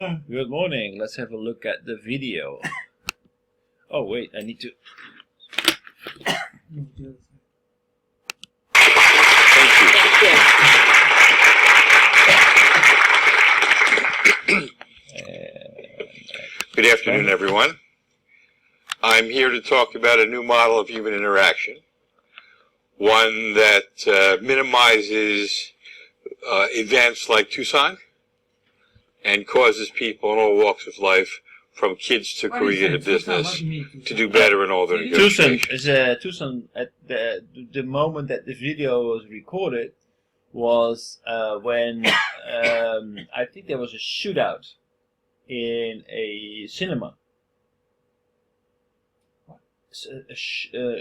Good morning. Let's have a look at the video. Oh wait, I need to. Good afternoon, everyone. I'm here to talk about a new model of human interaction, one that minimizes events like Tucson and causes people in all walks of life, from kids to career to business, to do better in all their negotiations. Tucson at the moment that the video was recorded was when I think there was a shootout in a cinema. A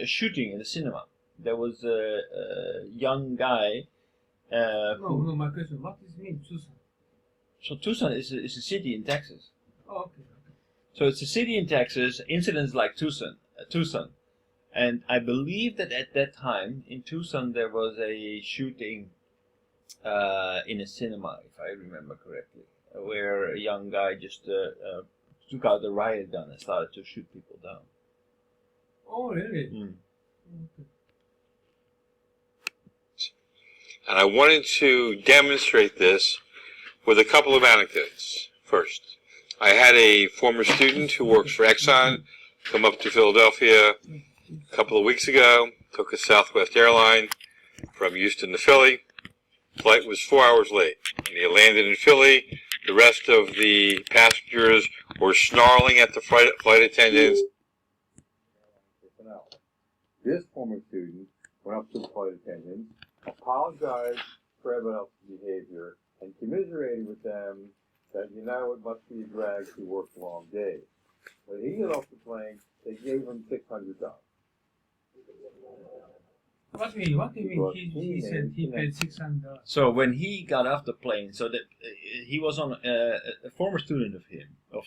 shooting in a cinema. There was a young guy. No, my question. What does it mean, Tucson? So Tucson is a city in Texas. Oh, okay. So it's a city in Texas. Incidents like Tucson, and I believe that at that time in Tucson there was a shooting in a cinema, if I remember correctly, where a young guy just took out the riot gun and started to shoot people down. Oh, really? Mm. Okay. And I wanted to demonstrate this with a couple of anecdotes. First, I had a former student who works for Exxon come up to Philadelphia a couple of weeks ago, took a Southwest airline from Houston to Philly. Flight was 4 hours late. When he landed in Philly, the rest of the passengers were snarling at the flight attendants. This former student went up to the flight attendants, apologized for everyone else's behavior, and commiserated with them that, it must be a drag to work long days. When he got off the plane, they gave him $600. What do you mean? He said he paid $600. So when he got off the plane, so that he was on a former student of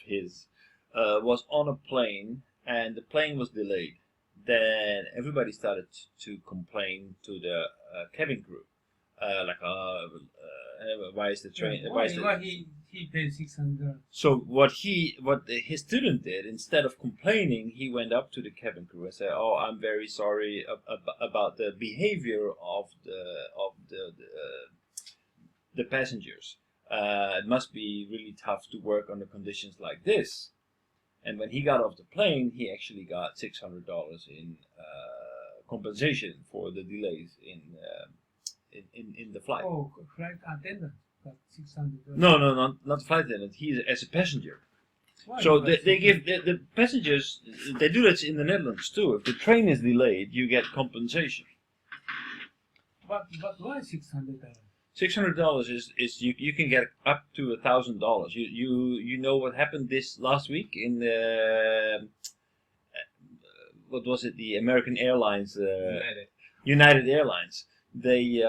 his was on a plane, and the plane was delayed. Then everybody started to complain to the cabin crew, why is the train? Why he paid $600? So what his student did, instead of complaining, he went up to the cabin crew and said, "Oh, I'm very sorry about the behavior of the passengers. It must be really tough to work under conditions like this." And when he got off the plane, he actually got $600 in compensation for the delays in the flight. Oh, flight attendant got $600. No, not the flight attendant. He's as a passenger. Why So they give the passengers. They do that in the Netherlands too. If the train is delayed, you get compensation. But why $600? $600 is you can get up to $1,000. You know what happened this last week in the what was it, the American Airlines United Airlines. They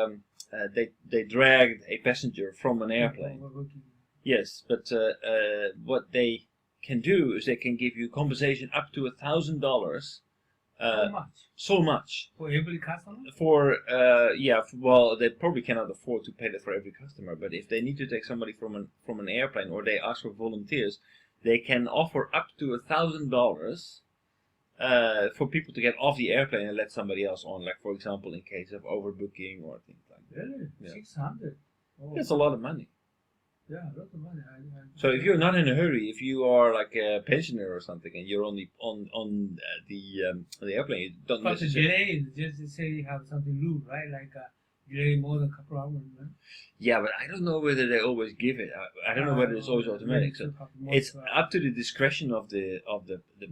dragged a passenger from an airplane. Yes, but what they can do is they can give you compensation up to $1,000. How much? So much. For every customer? Well, they probably cannot afford to pay that for every customer. But if they need to take somebody from an airplane, or they ask for volunteers, they can offer up to $1,000 for people to get off the airplane and let somebody else on. Like, for example, in case of overbooking or things like that. Really? Yeah. 600? Oh. That's a lot of money. Yeah, a lot of money. So if you're not in a hurry, if you are like a pensioner or something, and you're on the airplane, you don't but the necessarily. delay, just say you have something new, right? Like delay more than a couple hours, right? Yeah, but I don't know whether they always give it. I don't know whether it's always automatic. So it's up to the discretion of the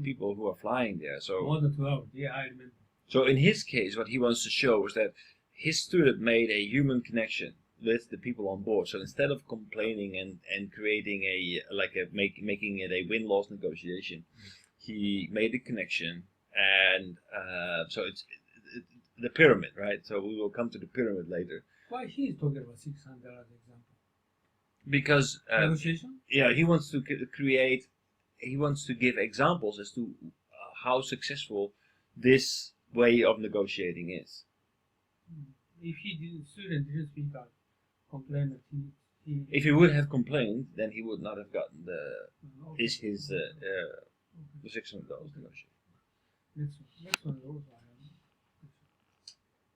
people who are flying there. So more than 2 hours. Yeah, I remember. So in his case, what he wants to show is that his student made a human connection with the people on board. So instead of complaining and creating making it a win-loss negotiation, he made a connection, and so it's the pyramid, right? So we will come to the pyramid later. Why he is talking about $600 example? Because negotiation? Yeah, he wants to create. He wants to give examples as to how successful this way of negotiating is. If student didn't speak out, complain that If he would have complained, then he would not have gotten Okay. his Okay. the $600 negotiated. Next one also I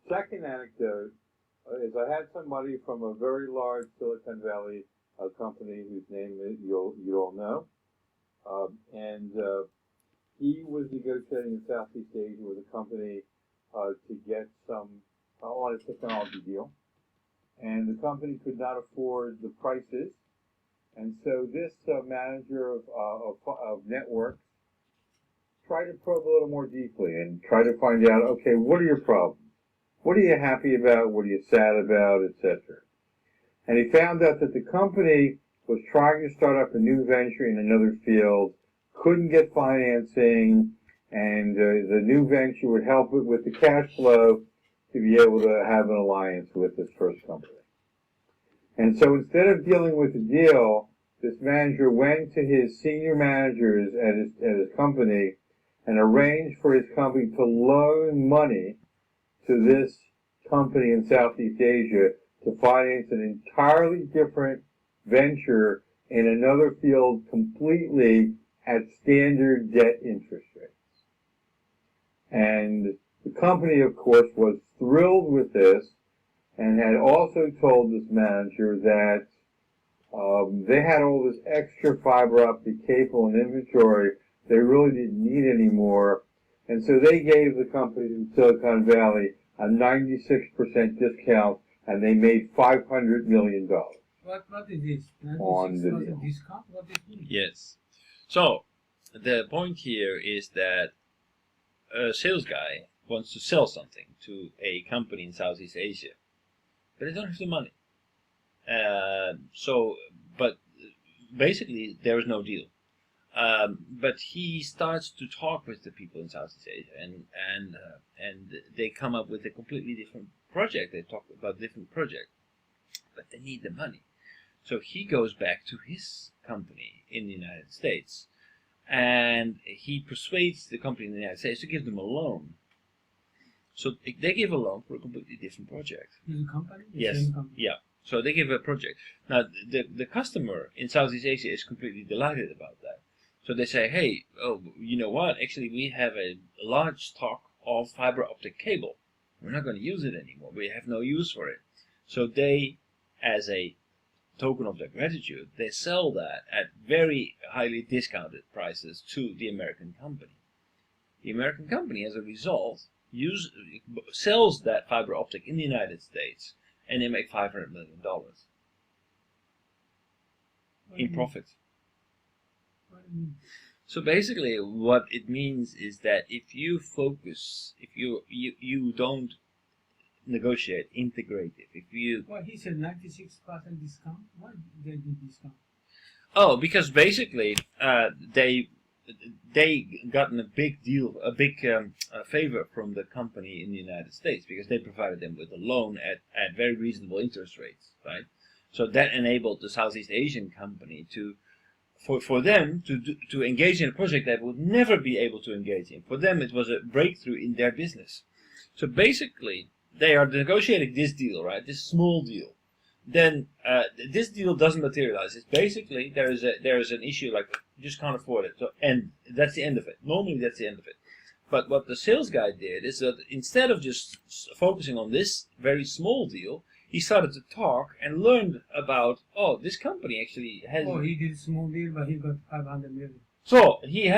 have. Second anecdote is I had somebody from a very large Silicon Valley company whose name you all know, and he was negotiating in Southeast Asia with a company to get some on a technology deal, and the company could not afford the prices, and so this manager of networks tried to probe a little more deeply and try to find out, okay, what are your problems? What are you happy about? What are you sad about, etc.? And he found out that the company was trying to start up a new venture in another field, couldn't get financing, and the new venture would help it with the cash flow to be able to have an alliance with this first company. And so instead of dealing with the deal, this manager went to his senior managers at his company and arranged for his company to loan money to this company in Southeast Asia to finance an entirely different venture in another field completely at standard debt interest rates. And the company, of course, was thrilled with this and had also told this manager that they had all this extra fiber optic cable and inventory they really didn't need anymore. And so they gave the companies in Silicon Valley a 96% discount, and they made $500 million. What is this? On the 96% deal. discount? What is this? Yes. So the point here is that a sales guy wants to sell something to a company in Southeast Asia, but they don't have the money. But basically there is no deal. But he starts to talk with the people in Southeast Asia, and they come up with a completely different project. They talk about different project, but they need the money. So he goes back to his company in the United States, and he persuades the company in the United States to give them a loan. So they give a loan for a completely different project. This company? The Yes. same company. Yeah. So they give a project. Now the customer in Southeast Asia is completely delighted about that. So they say, hey, oh, you know what? Actually, we have a large stock of fiber optic cable. We're not going to use it anymore. We have no use for it. So they, as a token of their gratitude, they sell that at very highly discounted prices to the American company. The American company, as a result, sells that fiber optic in the United States, and they make $500 million in profit. What do you mean? So basically, what it means is that if you focus, if you don't negotiate integrative, if you Well, he said 96% discount. Why they did discount? because basically they gotten a big deal, a big favor from the company in the United States because they provided them with a loan at very reasonable interest rates, right? So that enabled the Southeast Asian company for them to engage in a project that would never be able to engage in. For them, it was a breakthrough in their business. So basically, they are negotiating this deal, right? This small deal. Then this deal doesn't materialize. It's basically there is an issue like you just can't afford it. So and that's the end of it. Normally that's the end of it. But what the sales guy did is that instead of just focusing on this very small deal, he started to talk and learned about this company actually has. Oh, he did small deal, but he got 500 million. So he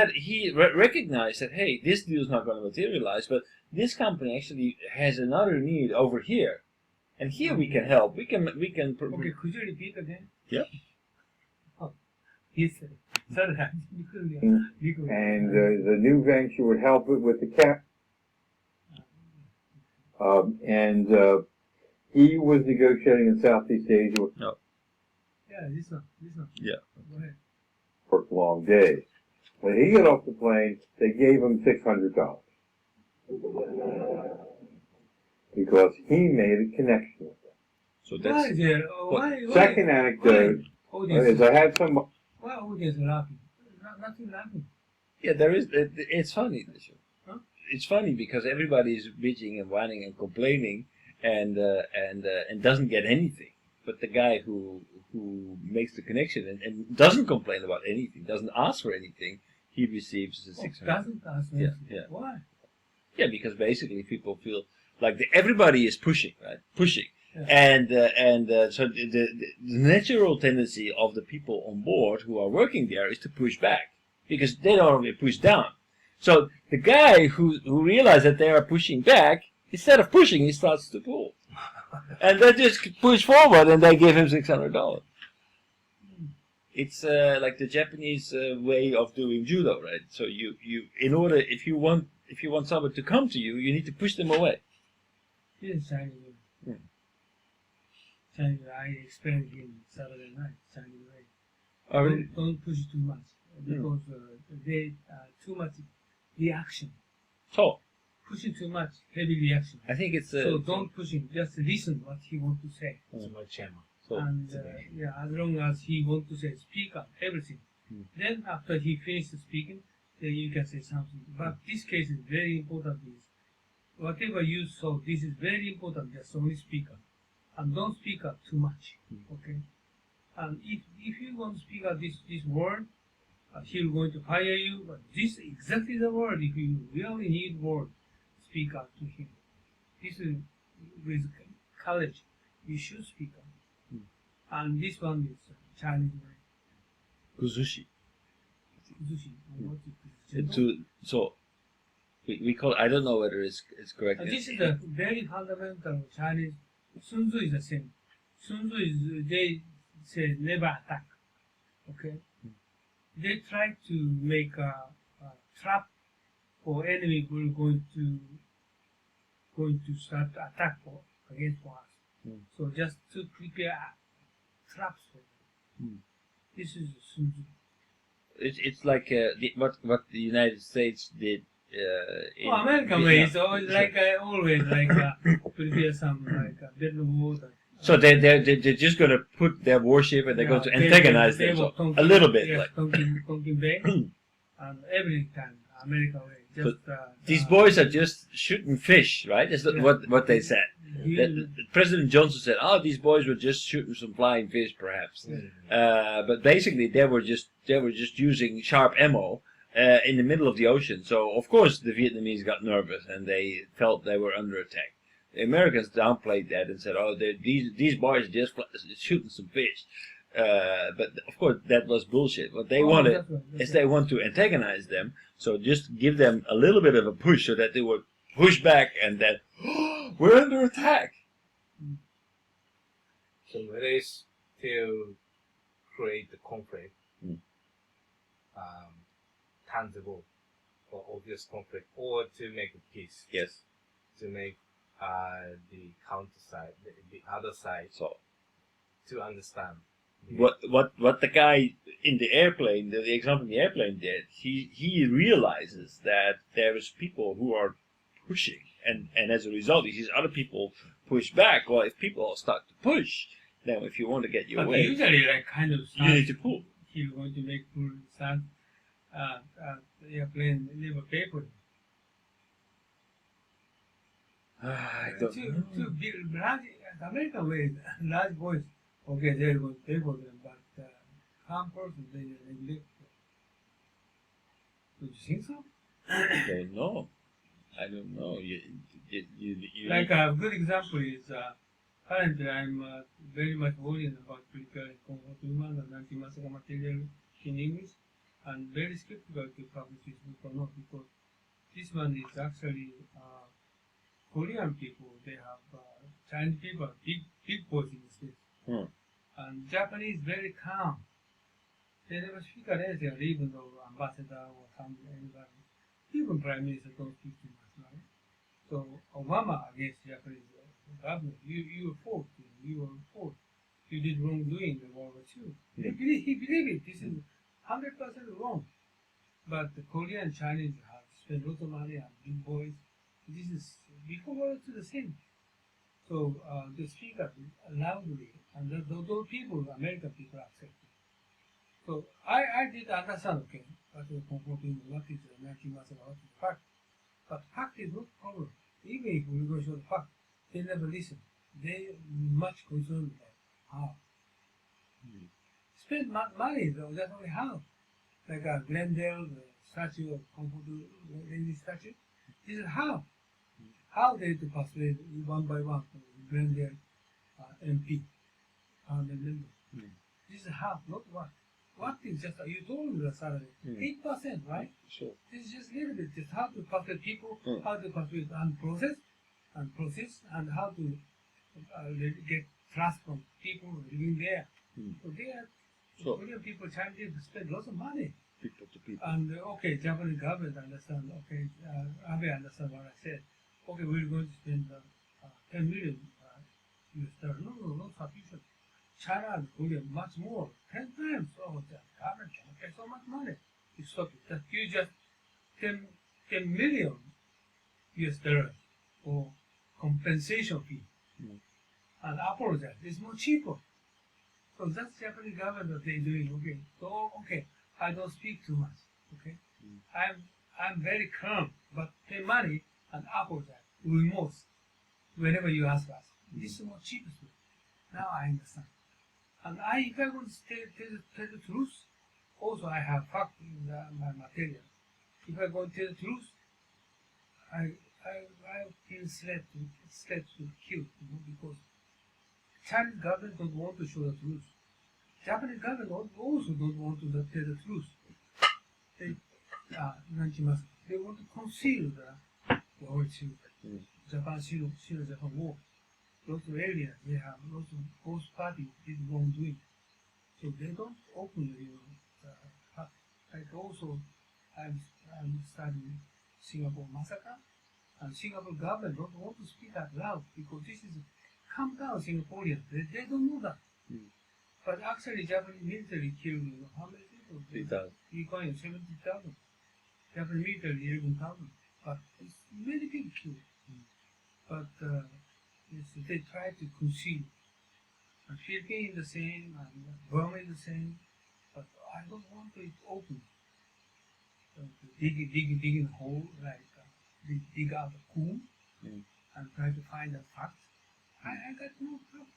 recognized that hey, this deal is not going to materialize, but this company actually has another need over here, and here we can help. We can. Okay, could you repeat again? Yeah. Oh, he said, sorry, And the new venture would help it with the cap. He was negotiating in Southeast Asia with Yeah, this one. Yeah. Go ahead. worked long days. When he got off the plane, they gave him $600 because he made a connection with them. So Why that's is there? Why? Second anecdote is I had some. Why audience laughing? Nothing laughing. yeah. There is. It's funny. Huh? It's funny because everybody is bitching and whining and complaining and doesn't get anything. But the guy who who makes the connection and doesn't complain about anything, doesn't ask for anything, he receives the 600. Doesn't ask Yeah, anything. yeah. Why? Yeah, because basically people feel like everybody is pushing, right? Pushing. Yeah. And so the natural tendency of the people on board who are working there is to push back because they don't want to be pushed down. So the guy who realized that they are pushing back, instead of pushing, he starts to pull. And they just push forward and they give him $600. It's like the Japanese way of doing judo, right? So you in order if you want someone to come to you, you need to push them away. This is Chinese way. Chinese, I explained in Saturday night, Chinese way. Oh, really? Don't push too much because they too much reaction. So Pushing too much, heavy reaction. I think it's So don't push him. Just listen what he want to say. Too much hammer. so And yeah, as long as he want to say, speak up everything. Then after he finishes speaking, then you can say something. But this case is very important. Is whatever you saw, this is very important. Just only speak up, and don't speak up too much. Okay. And if you want to speak out this word, he's going to fire you. But this is exactly the word. If you really need word, speak out to him. This is with college. You should speak out. And this one is Chinese way. kuzushi. Kuzushi. What is kuzushi? So we call it, I don't know whether it's correct. This is a very fundamental Chinese. Sun Tzu is the same. Sun Tzu is they say never attack. Okay. They try to make a trap for enemy who are going to start to attack against us. So just to prepare traps for them. This is Sun Tzu. It's like what the United States did. In American Vietnam. way is always like always like prepare some like Vietnam War. So they're just going to put their warship and they're going to antagonize them so a little bit. Yes, Like Tonkin Bay, and every time American way. Just these boys are just shooting fish, right? That's what they said. President Johnson said, "Oh, these boys were just shooting some flying fish, perhaps." But basically, they were just using sharp ammo in the middle of the ocean. So of course, the Vietnamese got nervous and they felt they were under attack. The Americans downplayed that and said, "Oh, these boys are just shooting some fish." But of course, that was bullshit. What they wanted is they want to antagonize them. So just give them a little bit of a push so that they would push back and then we're under attack. So whether it's to create the conflict, tangible or obvious conflict, or to make peace. Yes. To make the counter side, the other side, So to understand. what the guy in the airplane, the example in the airplane did, he realizes that there is people who are pushing, and as a result, he sees other people push back. Well, if people start to push, then if you want to get your But way, usually like kind of you need to pull. he's going to make full sound. Airplane never pay for it. I don't know. To be large, American way, large boys, okay, they're going to pay for them, but calm person, they neglect. Don't you think so? I don't know. I don't know. You Like a good example is currently I'm very much worried about preparing comfort women and anti-massacre material in English, and very skeptical to publish this book or not, because this one is actually Korean people. They have Chinese people, big boys in the States, and Japanese very calm. They never speak at anything, even though ambassador or anybody, even prime minister don't speak too much, right? So Obama against Japanese government, you were fault, you were fault, you did wrongdoing in World War II. He believed it. This is 100% wrong. But the Korean Chinese have spent lots of money on big boys. This is before World War II the same. So they speak up loudly, and those people, American people, accept it. So I did understand, okay, what is comforting, what is the anti-massacre, what is fact. But fact is not problem. Even if we go show the fact, they never listen. They much concerned about how. Spend money, though, that's only how. Like a Glendale, the statue of Confucius, lady statue. This is how. How they to persuade one by one Glendale MP, members. This is how, not what. What is just, you told me the salary, 8%, right? Sure. This is just a little bit, just how to persuade people, how to persuade and process, and how to get trust from people living there. So there, Korean people Chinese people spend lots of money. People to people. And okay, Japanese government understand. Okay, Abe understand what I said. Okay, we're going to spend 10 million US dollars. No, not sufficient. China and Korea much more, 10 times. Oh, the government cannot pay so much money. You stop it. Just you just 10 million US dollars for compensation fee and apologize. It's more cheaper. So that's Japanese government that they're doing. Okay, so okay, I don't speak too much. Okay, I'm very calm, but pay money and apologize, remorse, whenever you ask us. This is more cheapest way. Now I understand. And if I want to tell the truth, also I have fact in my material. If I go and tell the truth, I feel threat to kill, because Chinese government don't want to show the truth. Japanese government also don't want to tell the truth. They want to conceal the origin. Japan-Sino-Japan War. Lots of areas they have lots of both parties did wrongdoing, so they don't openly, like also I'm studying Singapore massacre, and Singapore government don't want to speak out loud because this is calm down Singaporeans. They don't know that. But actually, Japanese military killed how many people? 3,000. 70,000. Japanese military 11,000. But it's many people killed. But they try to conceal. And Philippines is the same, and Burma is the same. But I don't want it open. So digging a hole, like dig out a coup and try to find a fact. I got no fact.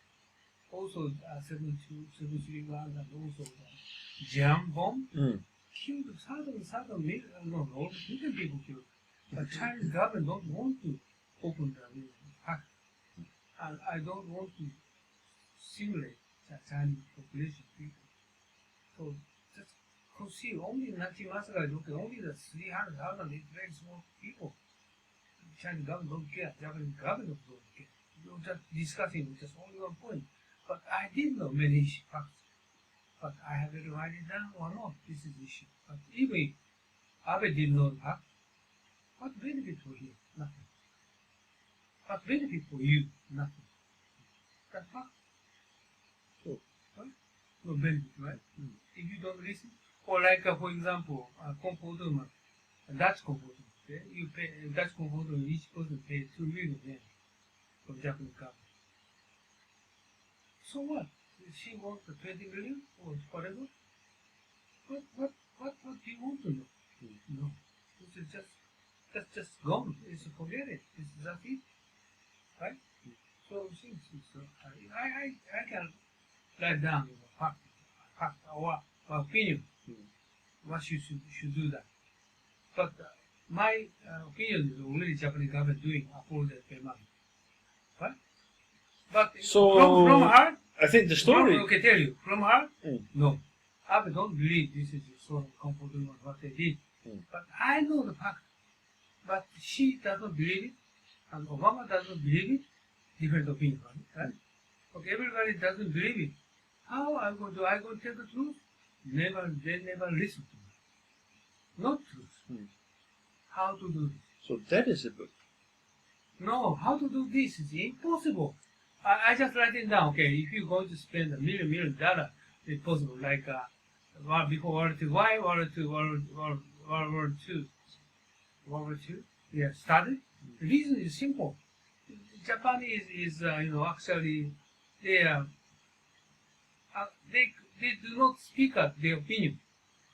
Also, 731 and also the jam bomb killed million people killed. But Chinese government don't want to open the fact. And I don't want to simulate the Chinese population people. So just conceal only Nazi massacre is okay, only the 300,000 is very small people. Chinese government don't care, Japanese government don't care. You're just discussing just only one point. But I did know many facts. But I have to write it down or not. This is the issue. But even if Abe did know the fact, what benefit for him? Nothing. What benefit for you? Nothing. That fact? Sure. Right? No benefit, right? If you don't listen, or like for example, comfortment, Dutch comfortment. Okay? You pay Dutch comfortment, each person pays 2 million yen from Japanese government. So what? She wants the 20 million or whatever? What do you want to know? No. That's just gone. It's forget it. It's just it. Right? So I can write down fact or opinion. What you should do that. But my opinion is already Japanese government doing apologize pay money. Right? But So from heart, I think the story. Okay, tell you from heart. No, I don't believe this is a sort of comforting on what they did. But I know the fact. But she doesn't believe it, and Obama doesn't believe it. Different opinion, right? Okay, everybody doesn't believe it. How I go to tell the truth? They never listen to me. Not truth. How to do this? So that is a book. No, how to do this is impossible. I just write it down. Okay, if you're going to spend $1 million, it's possible. Like before World War II, why World War II? Yeah, started. The reason is simple. Japan is actually they do not speak out their opinion.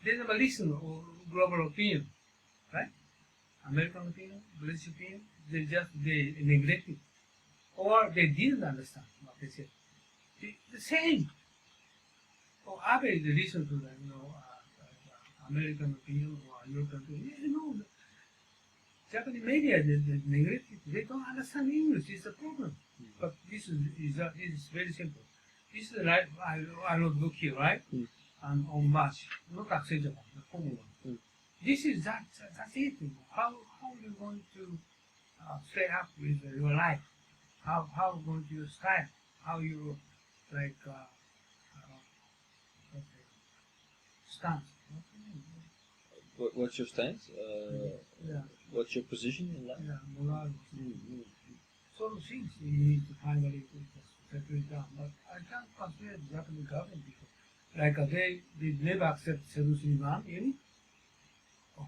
They never listen to global opinion, right? American opinion, British opinion. They neglect it, or they didn't understand what they said. The same. or average listen to the American opinion or European opinion. The Japanese media they neglect it. They don't understand English. It's a problem. But this is very simple. This is like I wrote book here, right? And on March, not acceptable, the common one. This is that's it. How you going to stay up with your life? How going to your style? How you like stance? What's your stance? Yeah, What's your position in life? yeah, moral. So things you need to finally just settle it down. But I can't consider the Japanese government because, like they never accept 731 unit. Oh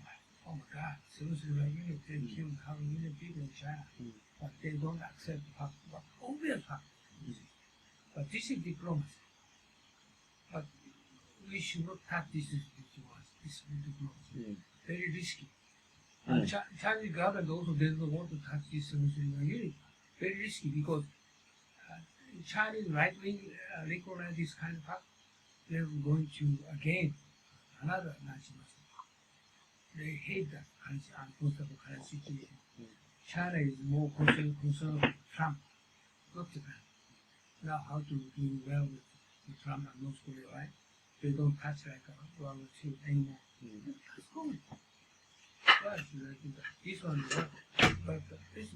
my God, 731 unit they killed how many people in China, but they don't accept the fact. But obvious fact. But this is diplomacy. But we should not touch this diplomacy. This is diplomacy. Very risky. And Chinese government also doesn't want to touch this 731 unit. Very risky because Chinese right wing recognize this kind of fact. They're going to again another Nazi massacre. They hate that kind of uncomfortable kind of situation. China is more concerned with Trump, not Japan. Now how to do well with Trump and North Korea, right? They don't touch like World War II anymore. That's good. Yes, this one, but this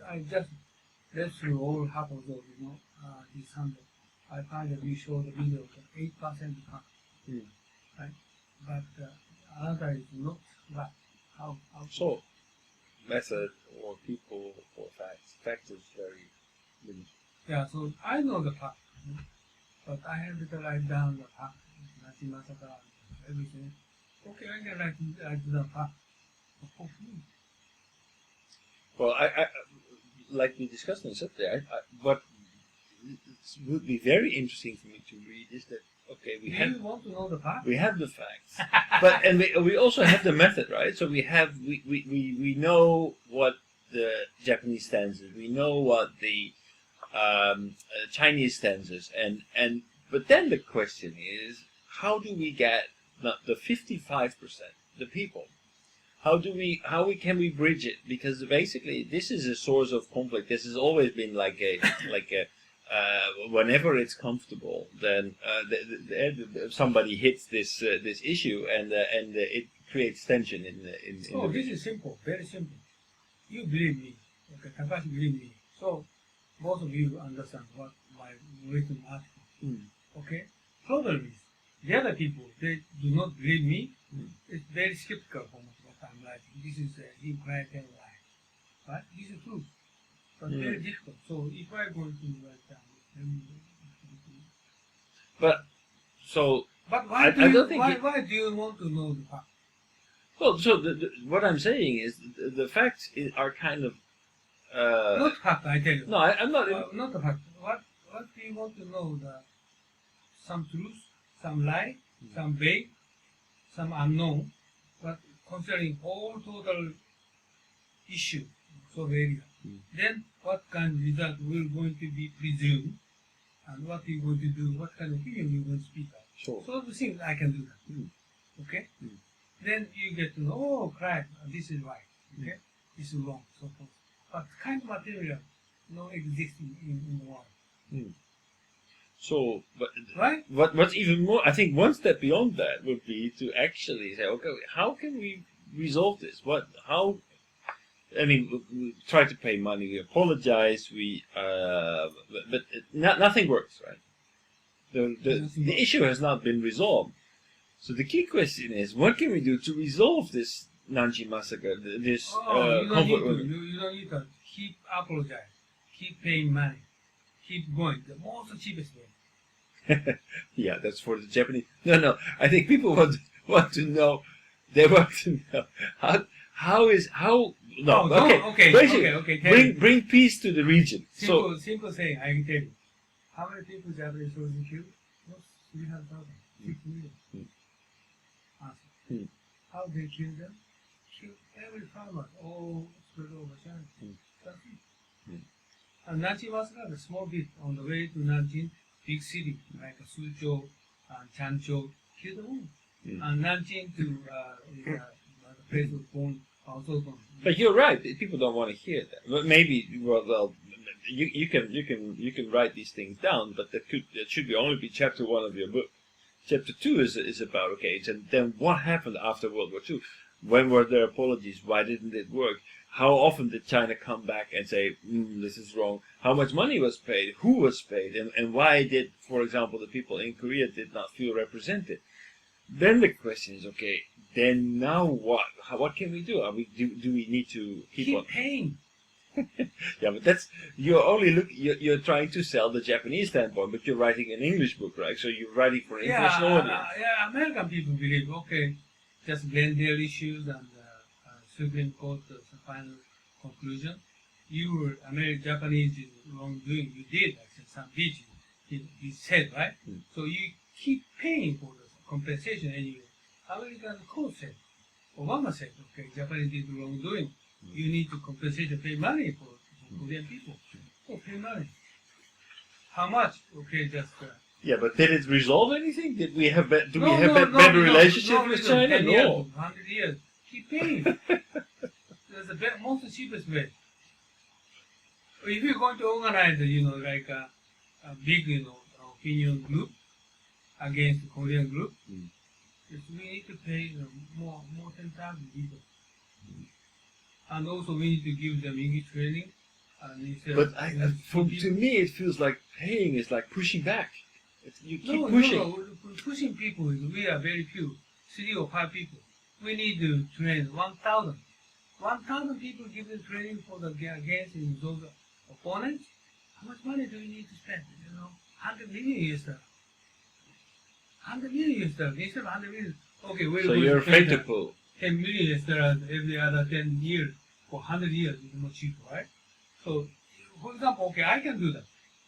I just read through all half of those, this Sunday. I find that we show the video of 8% cut, right? But another is not right. How So, method or people or facts. Fact is very limited. Yeah, so I know the fact, but I have to write down the fact, Nazi massacre, everything. Okay, I can write the fact. Well, I like we discussed on Saturday. What would be very interesting for me to read is that Do you want to know the fact? we have the facts, but and we also have the method, right? So we know what the Japanese stance is. We know what the Chinese stance is, but then the question is, how do we get the 55%, the people? How can we bridge it? Because basically this is a source of conflict. This has always been like a whenever it's comfortable, then somebody hits this issue and it creates tension in So this is simple, very simple. You believe me, okay? Takashi believe me. So most of you understand what my written article. Okay. Problem is the other people they do not believe me. It's very skeptical for what I'm writing. This is a Ukrainian lie, right? This is true, but very difficult. So if I'm going to write down, but why do you want to know the fact? Well, so what I'm saying is the facts are kind of Not fact, I tell you. no, I'm not. Not the fact. What do you want to know? Some truth, some lie, some vague, some unknown, but considering all total issue of area. Then what kind of result will going to be presumed, and what you going to do, what kind of opinion you going to speak out. Sure. So the things I can do that. Okay? Then you get to know, oh crap, this is right. Okay? This is wrong, so forth. But kind of material no existing in the world. So, but Right? what's even more, I think one step beyond that would be to actually say, okay, how can we resolve this? I mean, we try to pay money, we apologize, but nothing works, right? The issue has not been resolved. So the key question is, what can we do to resolve this Nanji massacre, this you don't conflict? need to keep apologize, keep paying money, keep going. The most cheapest way. Yeah, that's for the Japanese. No. I think people want to know. They want to know how. No, okay. Bring peace to the region. Simple saying. I can tell you. How many people Japanese soldiers killed? 300,000, 6 million. Answer. How they kill them? Kill every farmer, all spread over China. That's it. And Nanjing massacre, a small bit on the way to Nanjing, big city like Suzhou Chanzhou, he's the one. And Nanjing to is the place was born also. But you're right. People don't want to hear that. But maybe, well, you can write these things down, but that should only be chapter 1 of your book. Chapter 2 is about and then what happened after World War II? When were there apologies? Why didn't it work? How often did China come back and say, this is wrong? How much money was paid? Who was paid? And why did, for example, the people in Korea did not feel represented? Then the question is, okay, then now what? What can we do? Do we need to keep on paying? Yeah, but that's you're trying to sell the Japanese standpoint, but you're writing an English book, right? So you're writing for an international audience. American people believe, okay, just blend their issues and Supreme Court the final conclusion. Japanese wrongdoing, you did actually some beating, he said, right? So you keep paying for the compensation anyway. American court said, Obama said, okay, Japanese did wrongdoing. You need to compensate and pay money for Korean people. So pay money. How much? Okay, just. Yeah, but did it resolve anything? Did we have better relationship with China? 10 years, 100 years. Keep paying. That's the most cheapest way. If you're going to organize, like a big, opinion group against the Korean group, we need to pay more 10,000 people. And also we need to give them English training. But to me, it feels like paying is like pushing back. You keep pushing. No, pushing people, we are very few, 3 or 5 people. We need to train 1,000. 1,000 people give them training for the against those opponents. How much money do we need to spend? 100 million US dollars. 100 million US dollars instead of 100 million. Okay, so you're afraid to pull 10 million US dollars every other 10 years for 100 years is much cheaper, right? So, for example, okay, I can do that.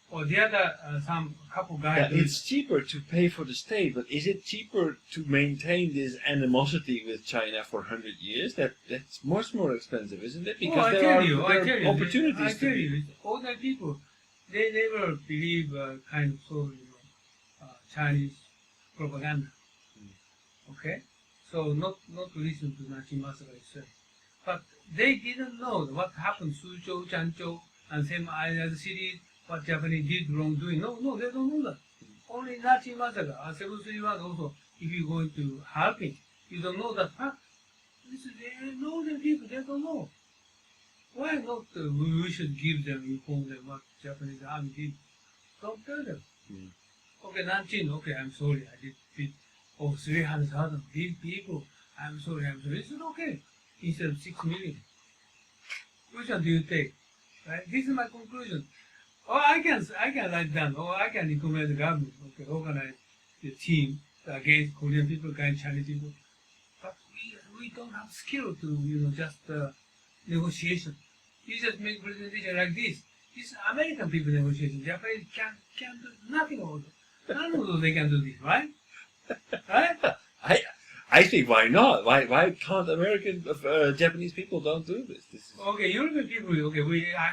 Or the other, some couple guys. Yeah, it's cheaper to pay for the state, but is it cheaper to maintain this animosity with China for 100 years? That's much more expensive, isn't it? Because there are opportunities. I tell you, ordinary people, they never believe kind of Chinese propaganda. Okay, so not to listen to Nazi massacre itself, but they didn't know what happened Suzhou, Chanzhou, and same other cities. What Japanese did wrongdoing. No, they don't know that. Only Nazi massacre and 731 also, if you're going to help it, you don't know that fact. They know the people, they don't know. Why not we should give them, inform them what Japanese army did? Don't tell them. Okay, Nanjing, okay, I'm sorry, I did beat 300,000 people. I'm sorry. This is okay. Instead of 6 million. Which one do you take? Right? This is my conclusion. Or I can write down, or I can recommend the government, okay, organize the team against Korean people, against Chinese people. But we don't have skill to, just negotiation. You just make presentation like this. This is American people negotiation. Japanese can't do nothing about it. None of those they can do this, right? Right? I think why not? Why can't American Japanese people don't do this? Okay, European people. Okay,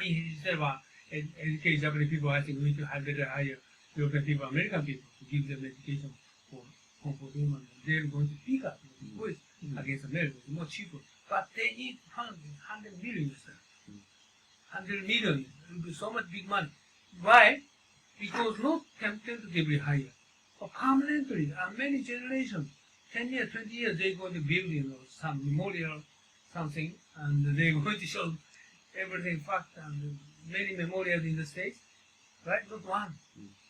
instead of educate Japanese people, I think we need to hire European people, American people to give them education for comfort women. They're going to speak up voice against America. It's more cheaper, but they need funding, 100 million. 100 million. It will be so much big money. Why? Because not tentatively hire, but permanently, and many generations. 10 years, 20 years, they're going to build, some memorial, something, and they're going to show everything fact and many memorials in the States, right? Not one.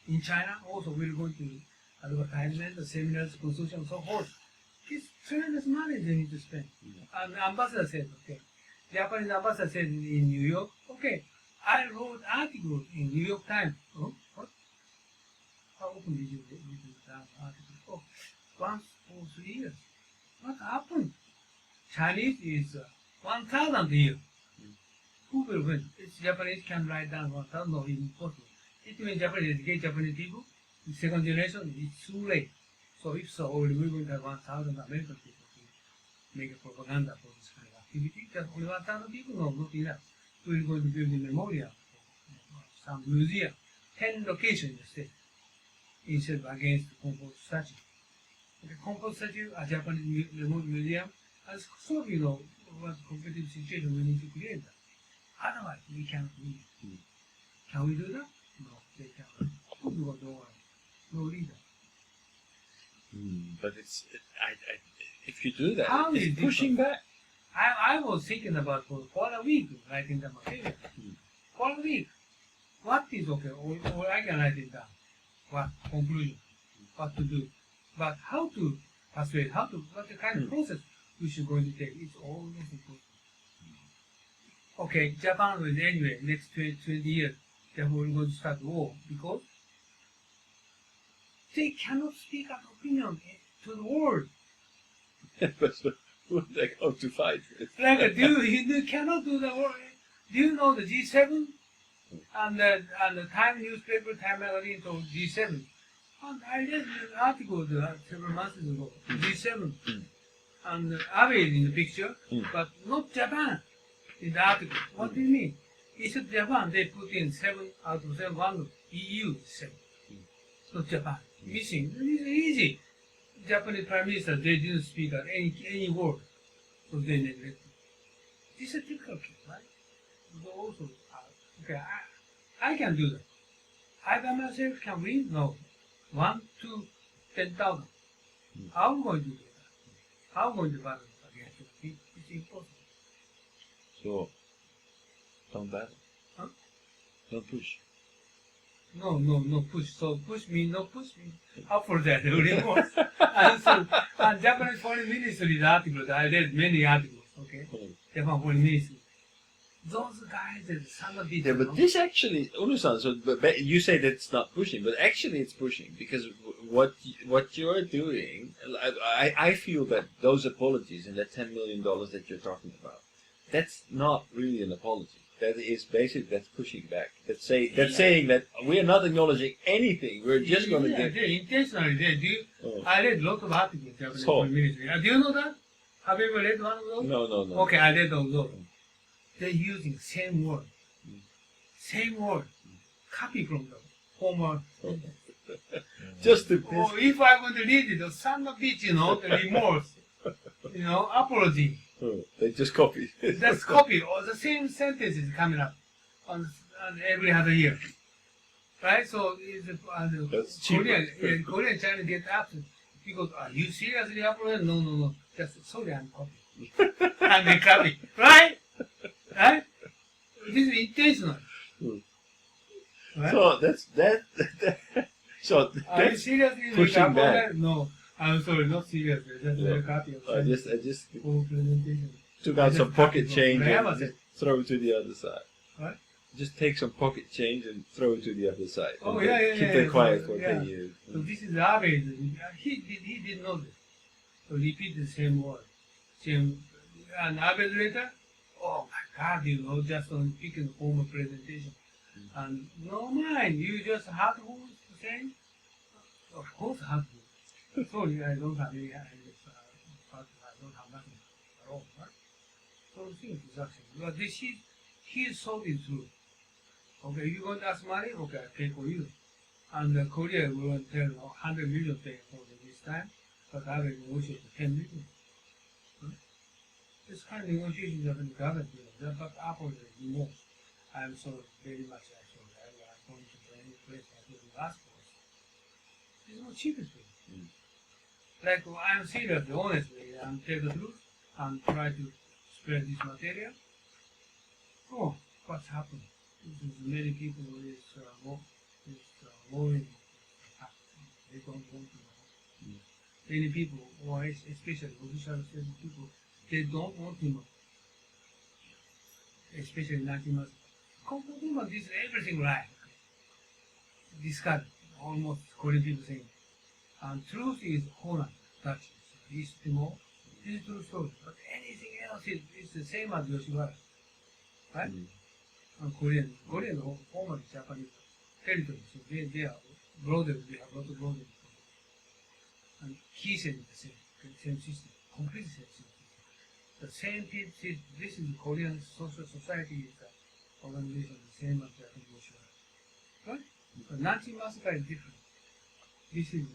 In China, also, we're going to advertisement, the seminars, consortium, and so forth. It's tremendous money they need to spend. And the ambassador said, okay, Japanese ambassador said in New York, okay, I wrote articles in New York Times. Oh, what? How often did you read the article? Oh, once for 3 years. What happened? Chinese is 1,000 a year. Who will win? It's Japanese can write down 1,000, no, it's impossible. It means Japanese educate Japanese people. The second generation, it's too late. So if so, we're going to have 1,000 American people to make a propaganda for this kind of activity. Just only 1,000 people? No, not enough. We're going to build a memorial, some museum, 10 locations in the state. instead of against the compost statue. The compost statue, a Japanese remote museum, has sort of, what competitive situation we need to create that. Otherwise, we can't win. Can we do that? No, they can't. No leader. But if you do that, How is it's it pushing different? back. I was thinking about for a week writing the material. For a week. What is okay? Or I can write it down. What conclusion? What to do? But how to persuade? What the kind of process we should going to take? It's always important. Okay, Japan will anyway, next 20 years, Japan will going to start war because they cannot speak an opinion to the world. But who are they going to fight with? Like, you cannot do the work. Do you know the G7 and the Time newspaper, Time magazine told G7? And I read an article several months ago. G7 and Abe is in the picture, but not Japan in the article. What do you mean? He said Japan. They put in 7 out of 7. One EU 7, not Japan. Missing. It's easy. Japanese prime minister, they didn't speak out any word, so they neglected. This is a typical case, right? So also, okay, I can do that. I by myself can win? No. 1, 2, 10,000. How am I going to do that? How am I going to balance against it? It's impossible. So, don't battle. Huh? Don't push. No, push. So push me, no push me. How for that? Remorse. And Japanese Foreign Ministry's article, I read many articles, okay? Japan Foreign Ministry. Those guys, some of these. Yeah, but this actually, Unno-san, so you say that it's not pushing, but actually it's pushing because what you're doing, I feel that those apologies and that $10 million that you're talking about, that's not really an apology. That is basically that's pushing back. That's saying that we are not acknowledging anything. We're just going to get. They intentionally they. I read lots of articles in Japanese Foreign Ministry. Do you know that? Have you ever read one of those? No. Okay, I read those. They're using same word. Same word. Copy from the former. Just to. Or if I'm going to read it, the son of bitch, the remorse, apology. They just copy. That's copy, or the same sentence is coming up on every other year. Right? So it's Korean China get upset because are you seriously apologize? No. Just sorry, I'm copying. And they copy. Right? Right? This is intentional. Right? So that's that. So are you that's seriously pushing back. No. I'm sorry, not seriously. Just a copy of I just full presentation. took out some pocket copy change from and just throw it to the other side. What? Just take some pocket change and throw it to the other side. Oh, and yeah. Keep it quiet for 10 years. So this is Abe. He did know this. So repeat the same word. Same. And Abe later, oh my God, just on picking the formal presentation. And no mind, you just have to say, of course have to. Sorry, I don't have any, I don't have nothing at all, right? So the thing is actually, but he sold it through. Okay, you going to ask money? Okay, I pay for you. And Korea will tell 100 million pay for this time, but I will negotiate 10 million. This kind of negotiations are in the government, but Apple is more. I'm so very much actually, I'm going to any place I didn't ask for. It's not cheapest way. Like, I'm serious, honestly, and tell the truth, and try to spread this material. Oh, what's happened? Many people is worried. They don't want to know. Many people, or especially official people, they don't want to know. Especially 19 months. Conclusion this is everything right. Discard almost Korean people saying. And truth is Holland, Dutch, East Timor. This is true story. But anything else is the same as Yoshiwara. Right? And Korean formerly Japanese territory. So they are brothers, they have lots of brothers. And Kisen is the same system, completely same system. The same people, this is Korean social society is organization, the same as Japanese Yoshiwara. Right? But Nancy Massacre is different. this is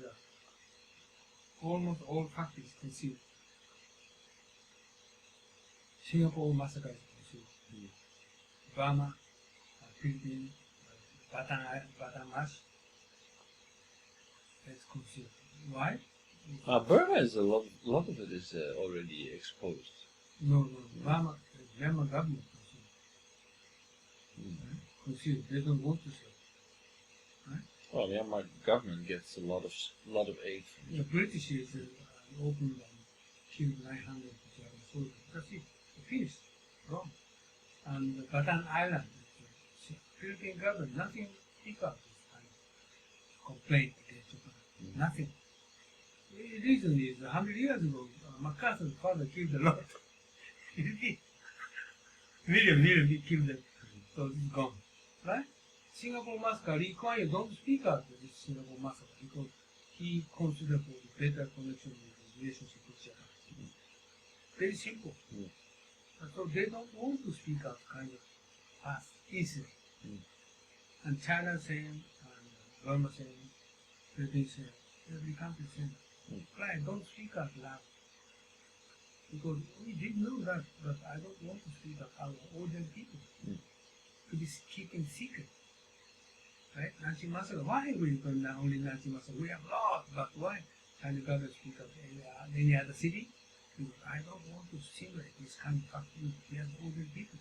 almost all factories concealed. Singapore massacre is concealed. Burma, Philippines, Bataan Mash, it's concealed. Why? Burma is a lot of it is already exposed. No, Burma, Myanmar government concealed. They don't want to sell. Well, Myanmar government gets a lot of aid from The British is opened and killed 900 Japanese soldiers. That's it. Finished. Wrong. And Bataan Island, Philippine government, nothing speak up this kind of complaint against Japan. Nothing. The reason is 100 years ago, MacArthur's father killed a lot. million he killed them. So it's gone. Right? Singapore massacre required don't speak out of this Singapore massacre because he considered for better connection with the relationship with Japan. Very simple. And so they don't want to speak out kind of fast, easily. And China saying, and Burma saying, Philippines saying, every country saying, right, don't speak out loud. Because we did know that, but I don't want to speak out loud. Ordinary people to be keeping secret. Right? Nazi massacre. Why we got only Nazi massacre? We have lost, but why? China government speak of any other city? Because I don't want to simulate this kind of factory. We have ordinary people.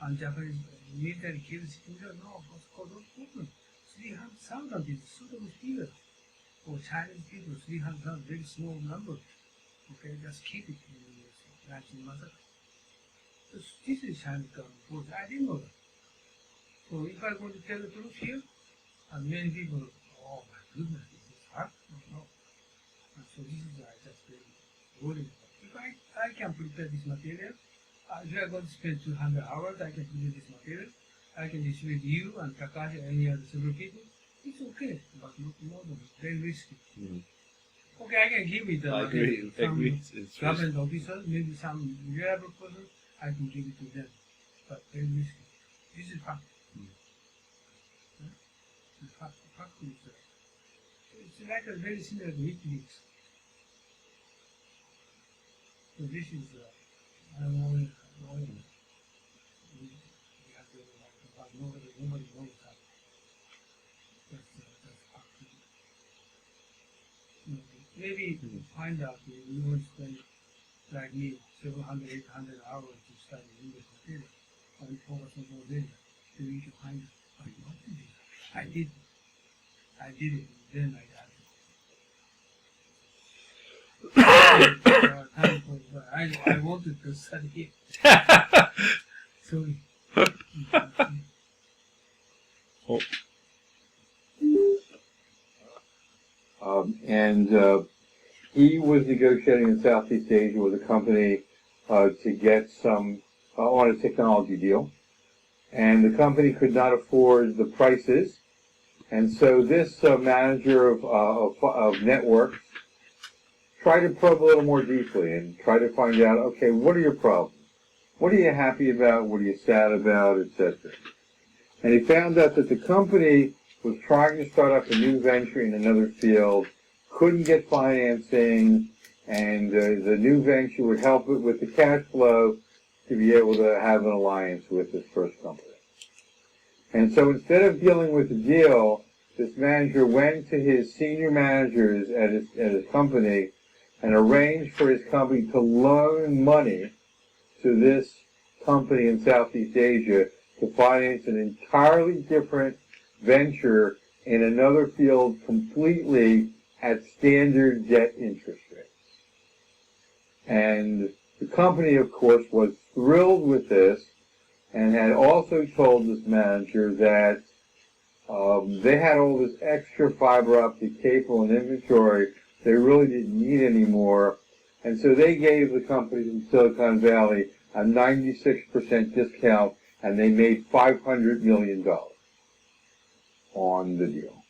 And Japanese military killed citizens. No, of course, those people. 300,000 is suitable figure. For Chinese people, 300,000, very small number. Okay, just keep it in the Nazi massacre. This is Chinese government policy. I didn't know that. So if I'm going to tell the truth here, and many people, oh my goodness, this is hard. No. And so this is I just very worried about. If I can prepare this material, if you are going to spend 200 hours, I can prepare this material. I can distribute you and Takashi and any other several people. It's okay, but not more than very risky. Okay, I can give it I agree. It's government officers, maybe some reliable person, I can give it to them. But very risky. This is fact. The fact is, it's like a very similar to WikiLeaks. So this is, I don't know, we have to, but nobody knows that. That's fact. Maybe find out if you want to spend, like me, 700, 800 hours to study English material, and focus on those areas, so you can find it. But not to do that. I did it, then I got it. I wanted to study it. Sorry. He was negotiating in Southeast Asia with a company to get some on a technology deal, and the company could not afford the prices, and so this manager of networks tried to probe a little more deeply and try to find out, okay, what are your problems? What are you happy about? What are you sad about, etc. And he found out that the company was trying to start up a new venture in another field, couldn't get financing, and the new venture would help it with the cash flow to be able to have an alliance with this first company. And so instead of dealing with the deal, this manager went to his senior managers at his company and arranged for his company to loan money to this company in Southeast Asia to finance an entirely different venture in another field completely at standard debt interest rates. And the company, of course, was thrilled with this and had also told this manager that they had all this extra fiber optic cable and inventory they really didn't need anymore. And so they gave the companies in Silicon Valley a 96% discount, and they made $500 million on the deal.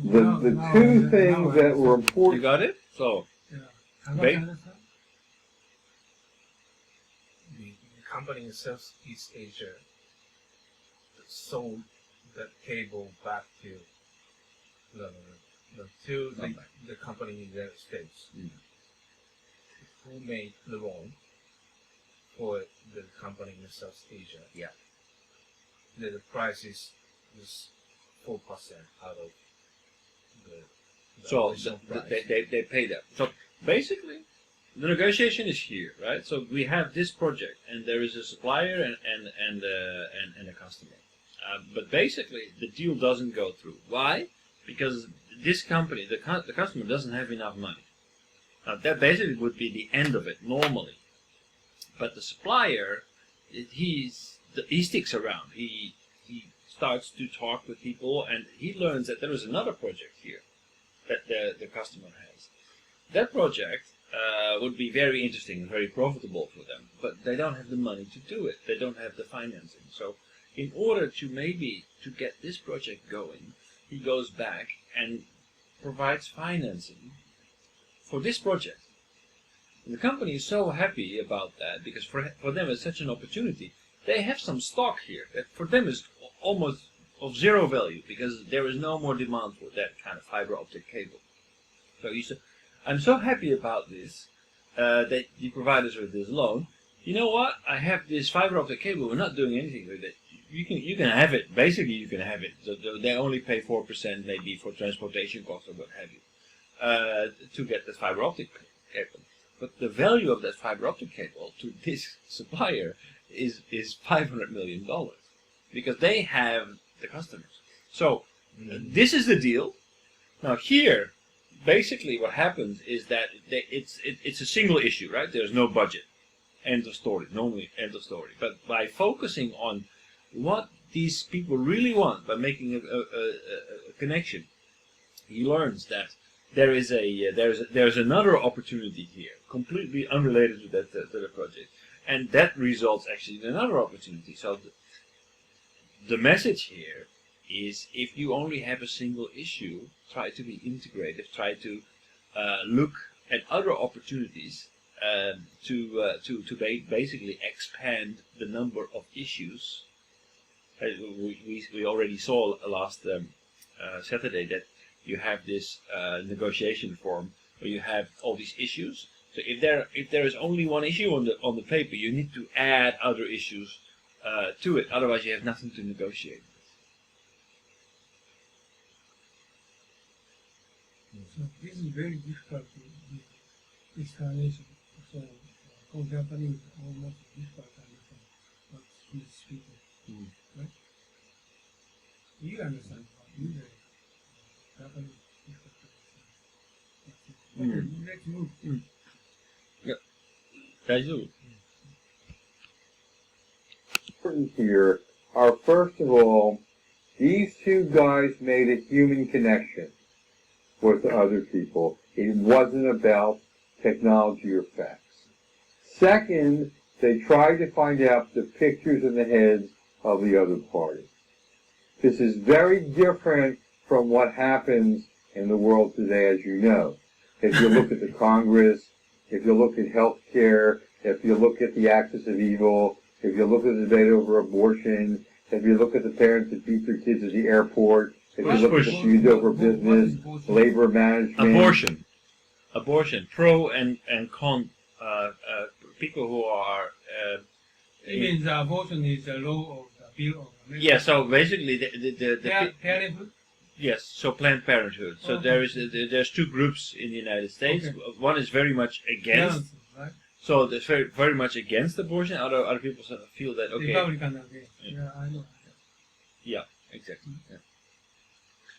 The two things that were important. You got it? So, Wait. The company in Southeast Asia sold that cable back to No. To Not back. the company in the United States Mm. who made the loan for the company in South Asia. Yeah. The price is 4% out of the So original price. they pay that. So basically, the negotiation is here, right? So we have this project, and there is a supplier and a customer. But basically, the deal doesn't go through. Why? Because this company, the customer, doesn't have enough money. That basically would be the end of it normally. But the supplier, he sticks around. He starts to talk with people, and he learns that there is another project here that the customer has. That project would be very interesting and very profitable for them, but they don't have the money to do it. They don't have the financing. So in order to get this project going, he goes back and provides financing for this project. And the company is so happy about that because for them it's such an opportunity. They have some stock here that for them is almost of zero value because there is no more demand for that kind of fiber optic cable. So you say, I'm so happy about this that you provide us with this loan. You know what? I have this fiber optic cable. We're not doing anything with it. You can have it. Basically, you can have it. So they only pay 4% maybe for transportation costs or what have you to get the fiber optic cable. But the value of that fiber optic cable to this supplier is $500 million because they have the customers. So this is the deal. Now here, basically what happens is that it's a single issue, right? There's no budget. End of story. Normally, end of story. But by focusing on what these people really want, by making a connection, he learns that there's another opportunity here, completely unrelated to the project, and that results actually in another opportunity. So the message here is, if you only have a single issue, try to be integrative. Try to look at other opportunities to basically expand the number of issues. We already saw last Saturday that you have this negotiation form where you have all these issues. So if there is only one issue on the paper, you need to add other issues to it. Otherwise, you have nothing to negotiate. So this is very difficult to give explanation. So for Japanese, almost difficult to understand what he's speaking. Mm. Right? You understand what you say. Japanese difficult to understand. Okay, let's move. Daijoubu. Important here are, first of all, these two guys made a human connection with other people. It wasn't about technology or facts. Second, they tried to find out the pictures in the heads of the other party. This is very different from what happens in the world today, as you know. If you look at the Congress, if you look at healthcare, if you look at the axis of evil, if you look at the debate over abortion, if you look at the parents that beat their kids at the airport, if you look at the feuds over business, labor management. Abortion. Pro and con. People who are. Even the abortion is the law of the bill of America. Yeah. So basically, the Parenthood. yes. So Planned Parenthood. So Okay. there's two groups in the United States. Okay. One is very much against. Right? So there's very much against abortion. Other people sort of feel that okay. Republican again. Yeah. Yeah, I know. Yeah, exactly. Yeah.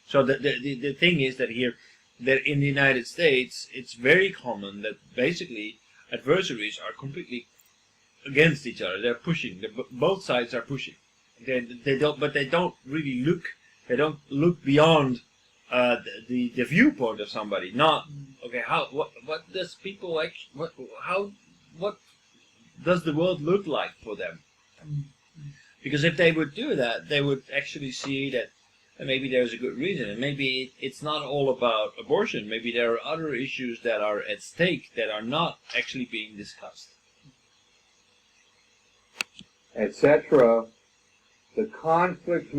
So the thing is that here, that in the United States, it's very common that basically adversaries are completely against each other. They're pushing. Both sides are pushing. They don't really look. They don't look beyond the viewpoint of somebody. Not okay. What does people like? What does the world look like for them? Because if they would do that, they would actually see that maybe there's a good reason, and maybe it's not all about abortion. Maybe there are other issues that are at stake that are not actually being discussed. Etc. The conflict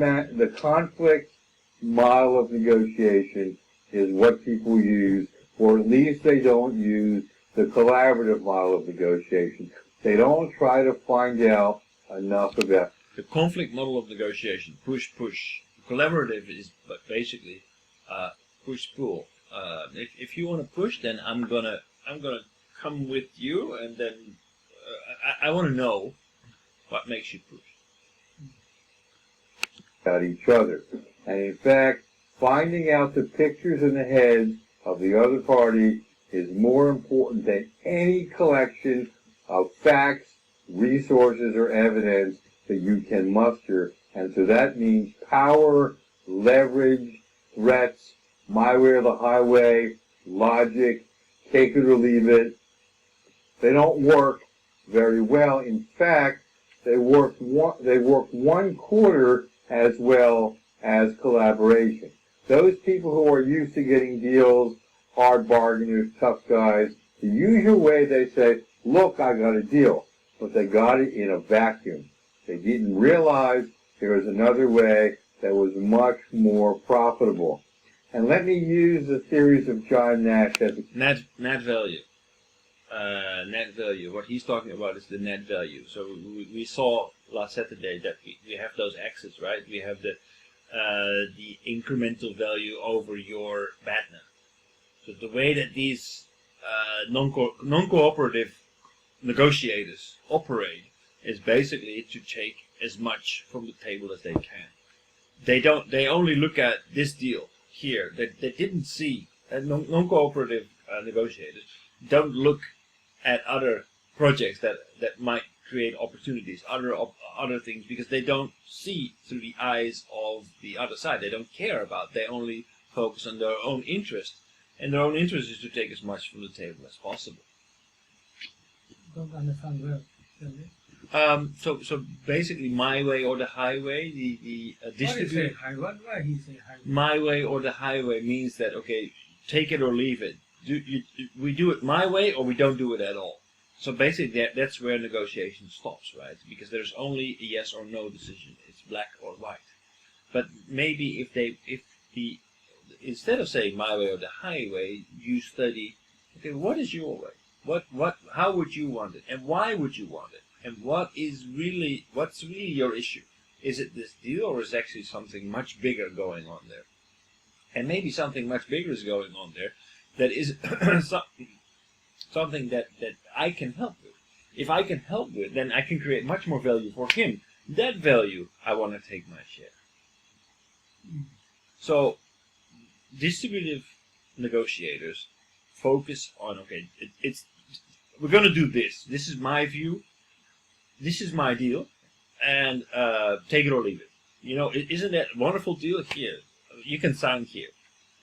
mile of negotiation is what people use, or at least they don't use the collaborative mile of negotiation. They don't try to find out enough about the conflict model of negotiation. Push, push. Collaborative is basically push-pull. If you want to push, then I'm gonna come with you, and then I want to know what makes you push. about each other. And in fact, finding out the pictures in the heads of the other party is more important than any collection of facts, resources, or evidence that you can muster. And so that means power, leverage, threats, my way or the highway, logic, take it or leave it. They don't work very well. In fact, they work one quarter as well as collaboration. Those people who are used to getting deals, hard bargainers, tough guys, the usual way they say, look, I got a deal. But they got it in a vacuum. They didn't realize there was another way that was much more profitable. And let me use the theories of John Nash as a Net value. Net value. What he's talking about is the net value. So we saw last Saturday that we have those axes, right? We have the incremental value over your BATNA. So the way that these non-cooperative negotiators operate is basically to take as much from the table as they can. They only look at this deal here. They didn't see non-cooperative negotiators don't look at other projects that might create opportunities, other things, because they don't see through the eyes of the other side. They don't care about. They only focus on their own interest, and their own interest is to take as much from the table as possible. Don't understand well. Tell me. So basically, my way or the highway, the Why he say distribution. highway? Why he say highway? My way or the highway means that, okay, take it or leave it. We do it my way or we don't do it at all. So basically, that's where negotiation stops, right? Because there's only a yes or no decision. It's black or white. But maybe instead of saying my way or the highway, you study, okay, what is your way? How would you want it? And why would you want it? And what's really your issue? Is it this deal, or is actually something much bigger going on there? And maybe something much bigger is going on there that is something that I can help with. If I can help with, then I can create much more value for him. That value, I want to take my share. So, distributive negotiators focus on, okay, we're going to do this. This is my view. This is my deal. And take it or leave it. You know, isn't that a wonderful deal? Here, you can sign here.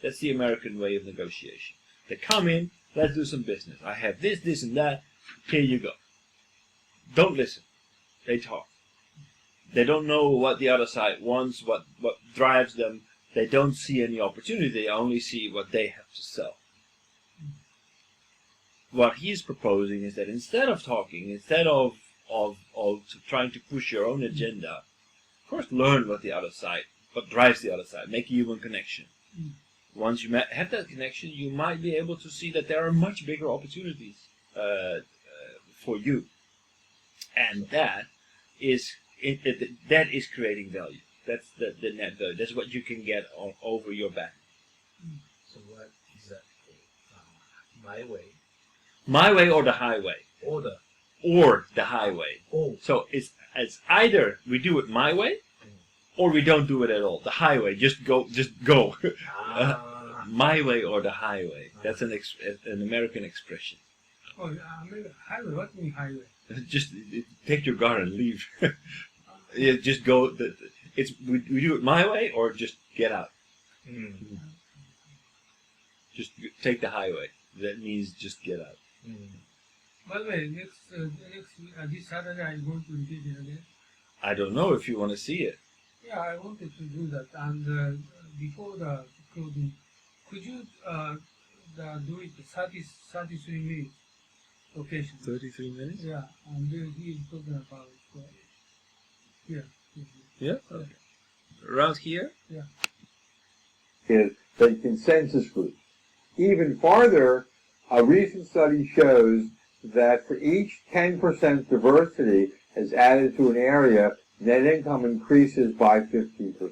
That's the American way of negotiation. They come in, let's do some business. I have this, this, and that. Here you go. Don't listen. They talk. They don't know what the other side wants, what drives them. They don't see any opportunity. They only see what they have to sell. What he's proposing is that instead of talking, instead of trying to push your own agenda, first learn what drives the other side. Make a human connection. Once you have that connection, you might be able to see that there are much bigger opportunities for you, and that is creating value. That's the net value. That's what you can get over your back. So what is that? My way. My way or the highway. Or the highway. Oh. So it's either we do it my way, or we don't do it at all. The highway, just go. My way or the highway. That's an American expression. Oh, highway. What do you mean highway? Just take your car and leave. Yeah, just go. We do it my way, or just get out. Just take the highway. That means just get out. By the way, this Saturday I'm going to repeat it again. I don't know if you want to see it. Yeah, I wanted to do that. And before the closing, could you do it 33 minutes occasion? 33 minutes? Yeah, and he is talking about here. Yeah? Okay. Around here? Yeah. is the consensus group. Even farther, a recent study shows that for each 10% diversity is added to an area, net income increases by 15%.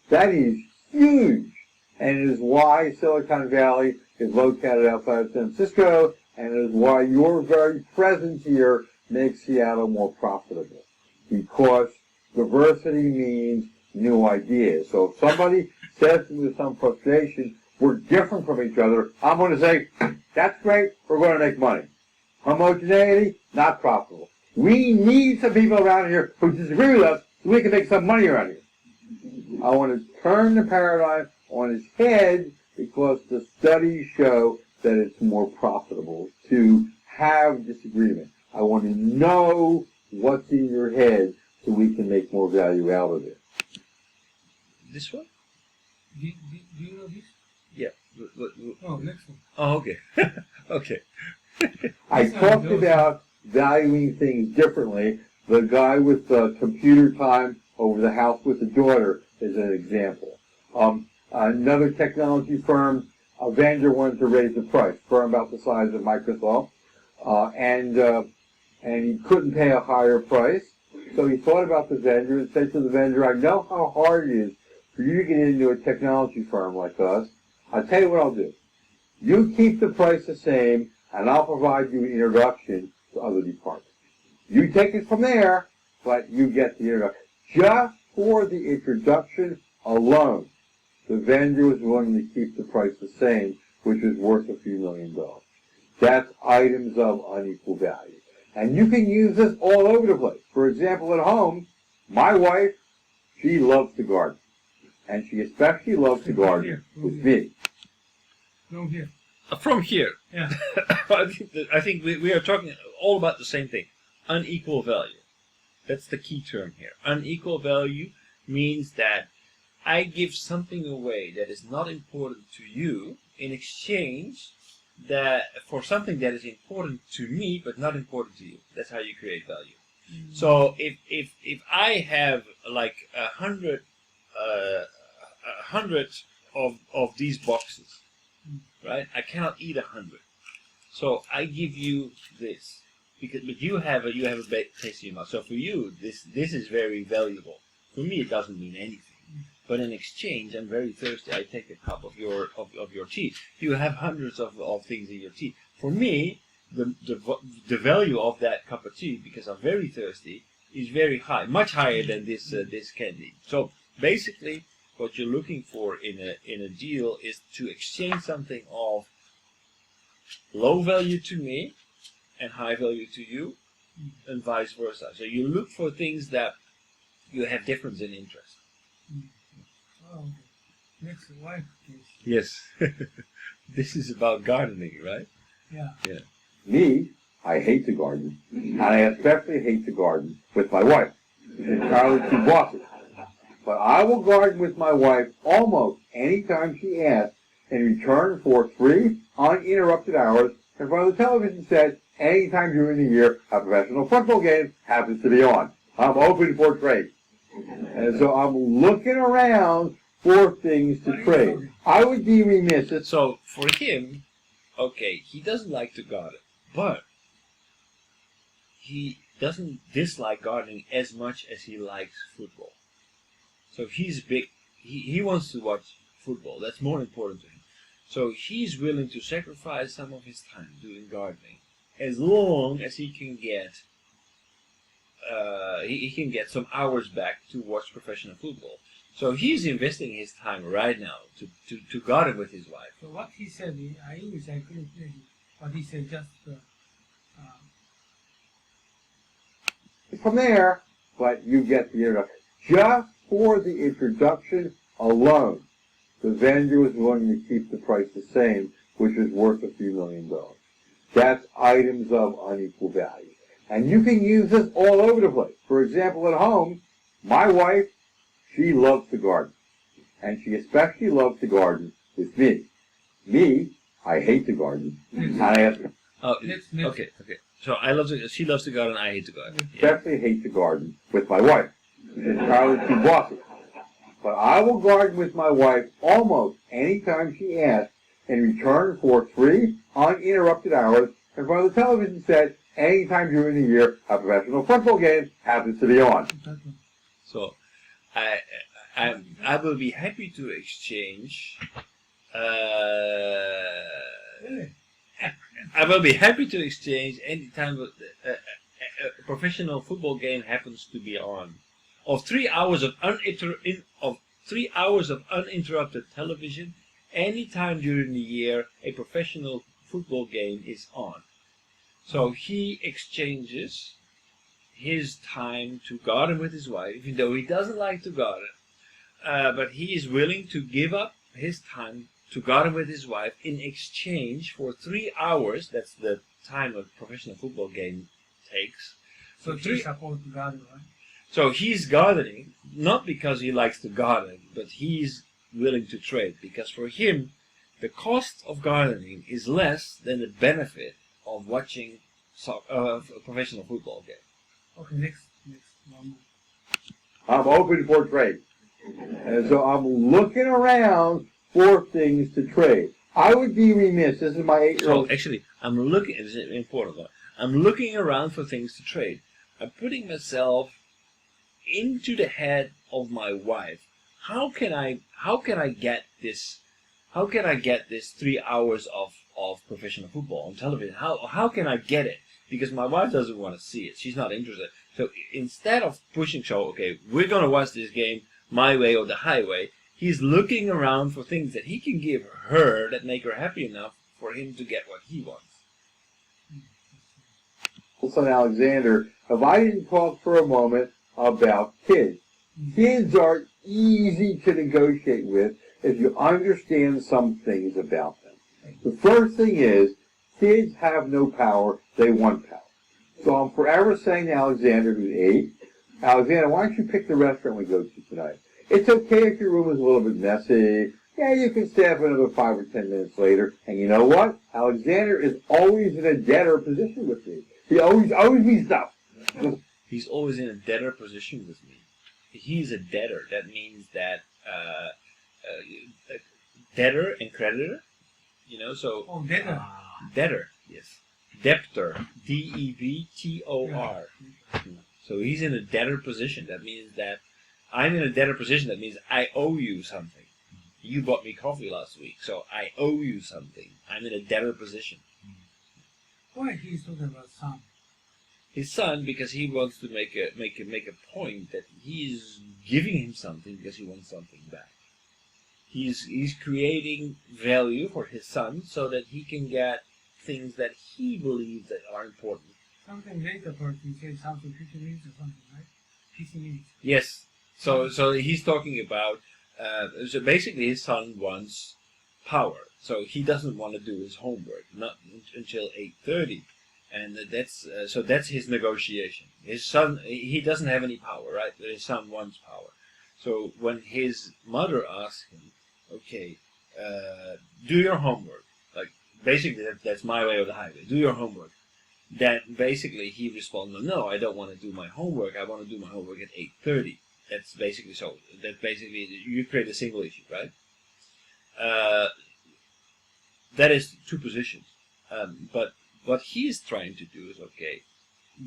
That is huge, and it is why Silicon Valley is located outside of San Francisco, and it is why your very presence here makes Seattle more profitable. Because diversity means new ideas. So if somebody says to me with some frustration, we're different from each other, I'm going to say, that's great, we're going to make money. Homogeneity, not profitable. We need some people around here who disagree with us so we can make some money around here. I want to turn the paradigm on its head because the studies show that it's more profitable to have disagreement. I want to know what's in your head so we can make more value out of it. This one? Do you know this? Yeah. Oh, next one. Oh, okay. Okay. I talked about valuing things differently. The guy with the computer time over the house with the daughter is an example. Another technology firm, a vendor wanted to raise the price, firm about the size of Microsoft, and he couldn't pay a higher price. So he thought about the vendor and said to the vendor, I know how hard it is for you to get into a technology firm like us. I'll tell you what I'll do. You keep the price the same, and I'll provide you an introduction to other departments. You take it from there, but you get the introduction. Just for the introduction alone, the vendor was willing to keep the price the same, which is worth a few $1 million. That's items of unequal value. And you can use this all over the place. For example, at home, my wife, she loves to garden. And she especially loves to garden with me. From here. From here. Yeah. I think we are talking all about the same thing. Unequal value. That's the key term here. Unequal value means that I give something away that is not important to you in exchange that for something that is important to me but not important to you. That's how you create value. Mm-hmm. So if I have like 100 of these boxes, right? I cannot eat 100. So I give you this but you have a taste in your mouth. So for you, this is very valuable. For me, it doesn't mean anything. But in exchange, I'm very thirsty. I take a cup of your tea. You have hundreds of things in your tea. For me, the value of that cup of tea, because I'm very thirsty, is very high, much higher than this candy. So basically, what you're looking for in a deal is to exchange something of low value to me and high value to you, and vice versa. So you look for things that you have difference in interest. Oh, next wife case. Yes. This is about gardening, right? Yeah. Yeah. Me, I hate to garden, and I especially hate to garden with my wife. It's entirely too bossy. But I will garden with my wife almost any time she asks in return for 3 uninterrupted hours in front of the television set anytime during the year a professional football game happens to be on. I'm open for trade. And so I'm looking around for things to trade. I would be remiss. So for him, okay, he doesn't like to garden, but he doesn't dislike gardening as much as he likes football. So he's big. He wants to watch football. That's more important to him. So he's willing to sacrifice some of his time doing gardening, as long as he can get he can get some hours back to watch professional football. So he's investing his time right now to garden with his wife. So what he said, I wish I couldn't hear him. But he said just from there, but you get the introduction. Just for the introduction alone, the vendor was willing to keep the price the same, which is worth a few $1 million. That's items of unequal value. And you can use this all over the place. For example, at home, my wife, she loves to garden. And she especially loves to garden with me. Me, I hate to garden. And I ask her, okay. So she loves to garden, I hate to garden. especially hate to garden with my wife. It's entirely too bossy. but I will garden with my wife almost any time she asks in return for 3 uninterrupted hours in front of the television set anytime during the year a professional football game happens to be on. So, I will be happy to exchange. I will be happy to exchange anytime a professional football game happens to be on. Of 3 hours of 3 hours of uninterrupted television, anytime during the year a professional football game is on. So he exchanges his time to garden with his wife, even though he doesn't like to garden. But he is willing to give up his time to garden with his wife in exchange for 3 hours. That's the time a professional football game takes. So three- he's supposed to garden, right? So he's gardening, not because he likes to garden, but he's willing to trade, because for him, the cost of gardening is less than the benefit of watching a professional football game. Okay, next one more. I'm open for trade. And so I'm looking around for things to trade. I would be remiss, this is my 8-year-old. So actually, I'm looking, it's an important one, I'm looking around for things to trade. I'm putting myself into the head of my wife. How can I get this 3 hours of professional football on television? How can I get it? Because my wife doesn't want to see it. She's not interested. So instead of pushing, okay, we're gonna watch this game my way or the highway, he's looking around for things that he can give her that make her happy enough for him to get what he wants. Son Alexander, if I didn't talk for a moment about kids. Kids are easy to negotiate with if you understand some things about them. The first thing is, kids have no power, they want power. So I'm forever saying to Alexander, who's 8, Alexander, why don't you pick the restaurant we go to tonight? It's okay if your room is a little bit messy. Yeah, you can stay up another 5 or 10 minutes later. And you know what? Alexander is always in a debtor position with me. He always owes me stuff. He's always in a debtor position with me. He's a debtor. That means that debtor and creditor, so... Oh, debtor. Debtor, yes. Debtor, D-E-B-T-O-R. So he's in a debtor position. That means that I'm in a debtor position. That means I owe you something. You bought me coffee last week, so I owe you something. I'm in a debtor position. Why he's talking about son? His son, because he wants to make a point that he's giving him something because he wants something back. He's creating value for his son so that he can get things that he believes that are important. Something later part he said something 50 minutes or something, right? 50 minutes. Yes. So he's talking about so basically his son wants power. So he doesn't want to do his homework not until 8:30. And that's his negotiation. His son, he doesn't have any power, right? But his son wants power. So when his mother asks him, okay, do your homework, like basically that's my way or the highway, do your homework, then basically he responds, no, I don't want to do my homework, I want to do my homework at 8:30. That's basically, you create a single issue, right? That is two positions. But what he's trying to do is, okay,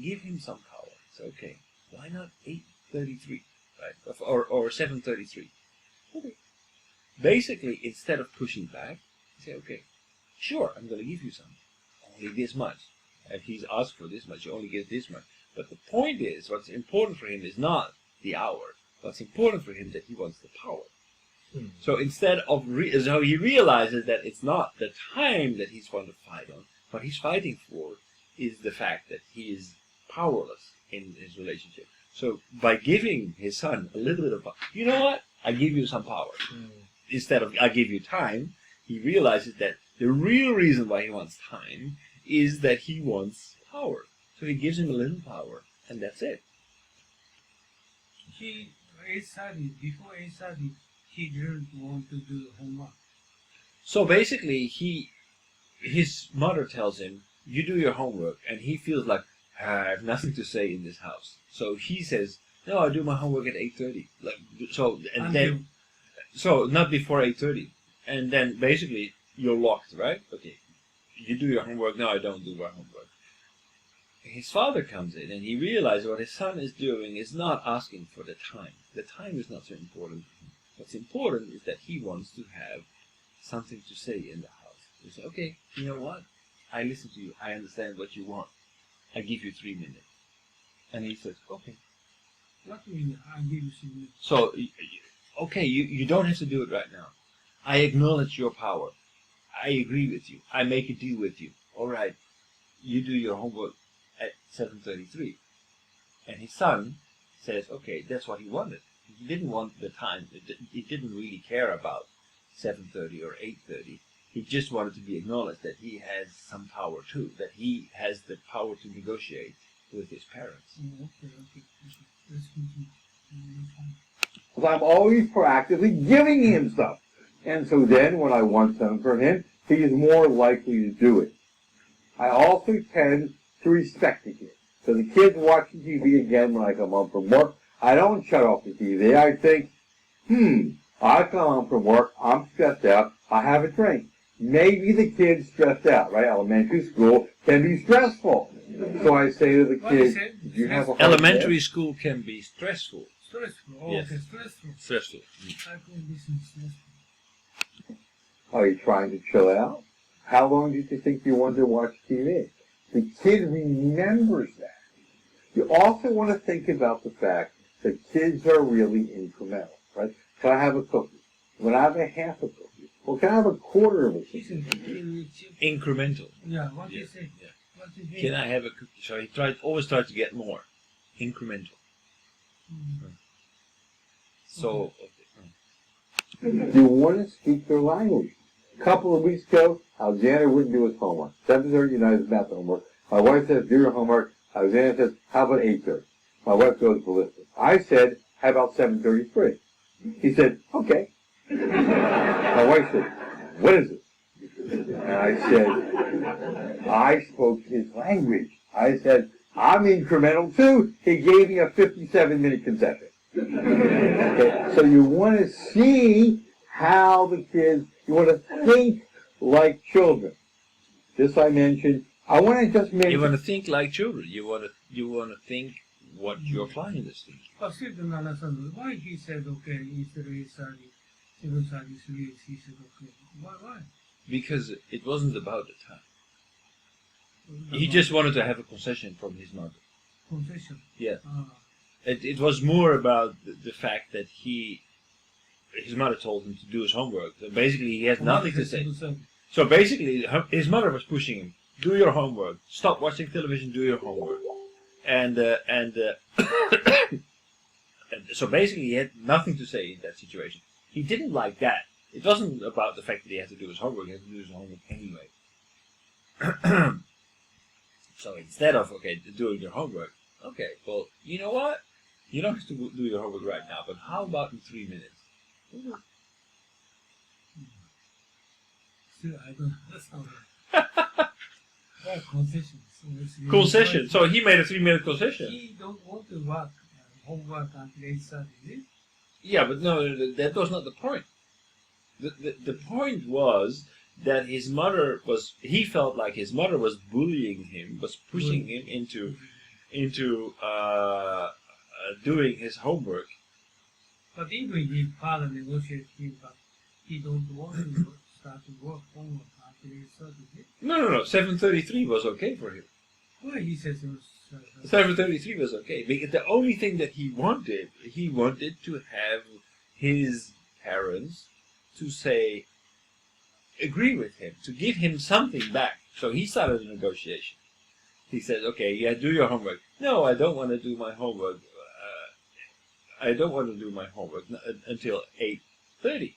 give him some power. It's okay. Why not 8:33, right? Or 7:33? Okay. Basically, instead of pushing back, you say, okay, sure, I'm going to give you some. Only this much. And he's asked for this much, you only get this much. But the point is, what's important for him is not the hour. What's important for him is that he wants the power. So instead of, so he realizes that it's not the time that he's going to fight on. What he's fighting for is the fact that he is powerless in his relationship. So by giving his son a little bit of power, you know what? I give you some power. Instead of I give you time, he realizes that the real reason why he wants time is that he wants power. So he gives him a little power, and that's it. He, 8:30, before 8:30, he didn't want to do homework. So basically, his mother tells him, you do your homework, and he feels like, I have nothing to say in this house. So he says, No, I do my homework at 8:30. Like so, and Until then so not before 8:30, and then basically you're locked, right? Okay, you do your homework. No, I don't do my homework. His father comes in and he realizes what his son is doing is not asking for the time. The time is not so important. What's important is that he wants to have something to say in the house. He says, okay, you know what? I listen to you. I understand what you want. I give you 3 minutes. And he says, okay. what do you mean? I give you 3 minutes. So, okay, you don't have to do it right now. I acknowledge your power. I agree with you. I make a deal with you. All right, you do your homework at 7:33. And his son says, okay, that's what he wanted. He didn't want the time. He didn't really care about 7:30 or 8:30. He just wanted to be acknowledged that he has some power too, that he has the power to negotiate with his parents. Okay. Let's continue. Because I'm always proactively giving him stuff. And so then when I want something from him, he is more likely to do it. I also tend to respect the kid. So the kid's watching TV again when I come home from work. I don't shut off the TV. I think, I come home from work, I'm stressed out, I have a drink. Maybe the kid's stressed out, right? Elementary school can be stressful. So I say to the What is kid, it? do you have a hard Elementary day? school can be stressful. Stressful. Oh, Yes. okay, stressful. Stressful. I call this stressful. Are you trying to chill out? How long do you think you want to watch TV? The kid remembers that. You also want to think about the fact that kids are really incremental, right? Can I have a cookie? When I have a half a cookie? Well, can I have a quarter of a He cookie? said, Incremental. yeah, what do Yeah, you say? yeah. What do you think? Can I have a cookie? So he always tried to get more. Incremental. So, You want to speak their language. A couple of weeks ago, Alexander wouldn't do his homework. 7:30, you know, his math homework. My wife says, do your homework. Alexander says, how about 8:30? My wife goes ballistic. I said, how about 7:33? He said, okay. My wife said, what is it? And I said, I spoke his language. I said, I'm incremental too. He gave me a 57-minute concession. Okay, so you want to see how the kids, you want to think like children. This I mentioned. I want to just mention. you want to think like children. You want to think what your client is thinking. I still don't understand why he said okay instead of 8:30, 7:33. He said okay. Why? Because it wasn't about the time. He just wanted to have a concession from his mother. concession. Yeah. Ah. It was more about the fact that his mother told him to do his homework. So basically, he has nothing to say. So basically, his mother was pushing him: do your homework, stop watching television, do your homework. And so basically, he had nothing to say in that situation. He didn't like that. It wasn't about the fact that he had to do his homework; he had to do his homework anyway. So instead of doing your homework, okay, well, you know what? You don't have to do your homework right now, but how about in 3 minutes? Still, I don't understand. Why concession? Concession. So he made a 3-minute concession. He don't want to work homework until 8:30, is it? Yeah, but no, that was not the point. The point was that his mother he felt like his mother was bullying him, was pushing him into doing his homework. But even if father negotiates him, but he don't want to start to work homework until 8:30, is it? No. 7:33 was okay for him. Why he says it was 7:33 was okay because the only thing that he wanted to have his parents to say, agree with him, to give him something back. So he started a negotiation. He said, okay, yeah, do your homework. No, I don't want to do my homework. I don't want to do my homework until 8:30.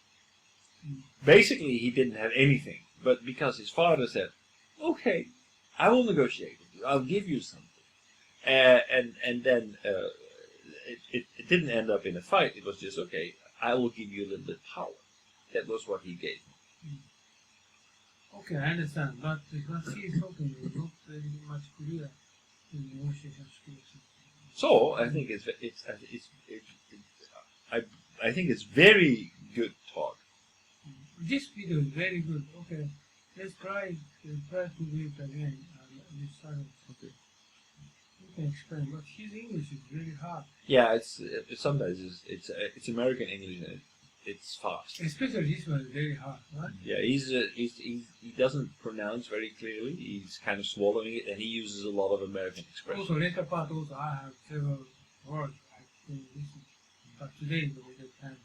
Basically, he didn't have anything. But because his father said, okay, I will negotiate with you. I'll give you something. And then it didn't end up in a fight. It was just, okay, I will give you a little bit of power. That was what he gave me. okay, I understand, but what he is talking is not very much clear in negotiation skills. So I think I think it's very good talk. This video is very good. Okay, let's try to do it again. This time. Okay. You can explain, but his English is really hard. Yeah, it's sometimes it's American English and it's fast. Especially this one is very hard, right? Yeah, he doesn't pronounce very clearly. He's kind of swallowing it, and he uses a lot of American expressions. Also, later part also I have several words I can listen. But today is the later time.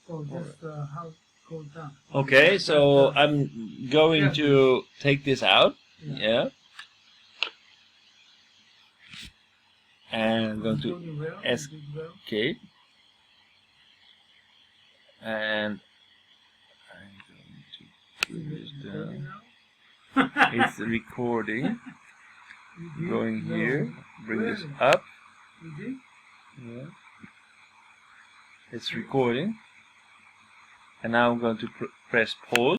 So just how it goes down. Okay, so I'm going to take this out. Yeah. And I'm going to escape. And I'm going to put this down. It's recording. Going here. Bring this up. Yeah. It's recording. And now I'm going to press pause.